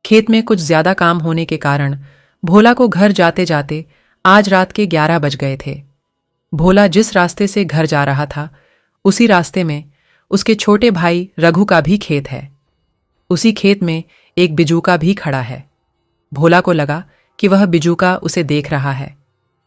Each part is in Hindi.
खेत में कुछ ज्यादा काम होने के कारण भोला को घर जाते जाते आज रात के 11 बज गए थे। भोला जिस रास्ते से घर जा रहा था उसी रास्ते में उसके छोटे भाई रघु का भी खेत है। उसी खेत में एक बिजूका भी खड़ा है। भोला को लगा कि वह बिजूका उसे देख रहा है।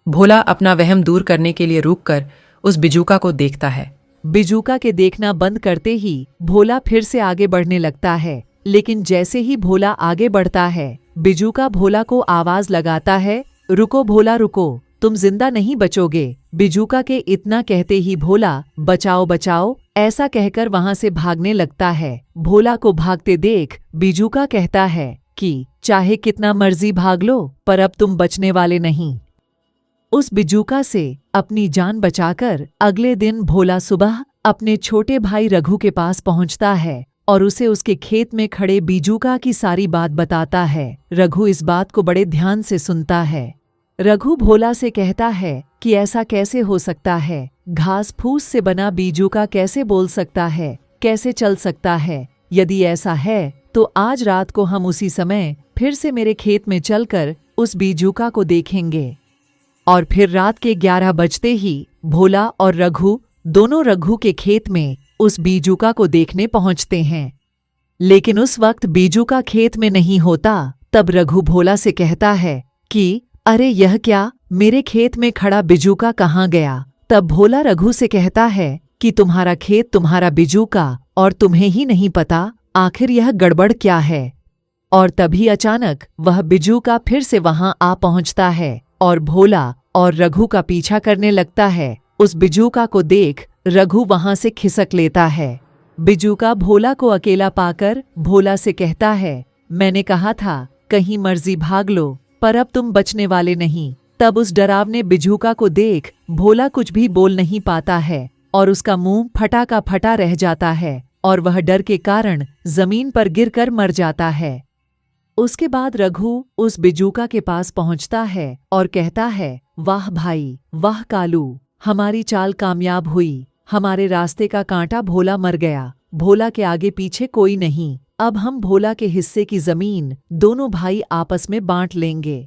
भोला अपना वहम दूर करने के लिए रुककर उस बिजूका को देखता है। बिजूका के देखना बंद करते ही भोला फिर से आगे बढ़ने लगता है, लेकिन जैसे ही भोला आगे बढ़ता है बिजूका भोला को आवाज लगाता है, रुको भोला रुको, तुम जिंदा नहीं बचोगे। बिजूका के इतना कहते ही भोला बचाओ बचाओ ऐसा कहकर वहां से भागने लगता है। भोला को भागते देख बिजूका कहता है कि चाहे कितना मर्जी भाग लो पर अब तुम बचने वाले नहीं। उस बिजूका से अपनी जान बचाकर अगले दिन भोला सुबह अपने छोटे भाई रघु के पास पहुंचता है और उसे उसके खेत में खड़े बिजूका की सारी बात बताता है। रघु इस बात को बड़े ध्यान से सुनता है। रघु भोला से कहता है कि ऐसा कैसे हो सकता है, घास फूस से बना बिजूका कैसे बोल सकता है, कैसे चल सकता है। यदि ऐसा है तो आज रात को हम उसी समय फिर से मेरे खेत में चलकर उस बिजूका को देखेंगे। और फिर रात के 11 बजते ही भोला और रघु दोनों रघु के खेत में उस बिजूका को देखने पहुंचते हैं। लेकिन उस वक्त बिजूका खेत में नहीं होता। तब रघु भोला से कहता है कि अरे यह क्या, मेरे खेत में खड़ा बिजूका कहाँ गया। तब भोला रघु से कहता है कि तुम्हारा खेत तुम्हारा बिजूका और तुम्हें ही नहीं पता आखिर यह गड़बड़ क्या है। और तभी अचानक वह बिजूका फिर से वहां आ पहुंचता है और भोला और रघु का पीछा करने लगता है। उस बिजूका को देख रघु वहां से खिसक लेता है। बिजूका भोला को अकेला पाकर भोला से कहता है, मैंने कहा था कहीं मर्जी भाग लो पर अब तुम बचने वाले नहीं। तब उस डरावने बिजूका को देख भोला कुछ भी बोल नहीं पाता है और उसका मुंह फटा का फटा रह जाता है और वह डर के कारण जमीन पर गिरकर मर जाता है। उसके बाद रघु उस बिजूका के पास पहुंचता है और कहता है, वाह भाई वाह कालू, हमारी चाल कामयाब हुई। हमारे रास्ते का कांटा भोला मर गया। भोला के आगे पीछे कोई नहीं। अब हम भोला के हिस्से की जमीन दोनों भाई आपस में बांट लेंगे।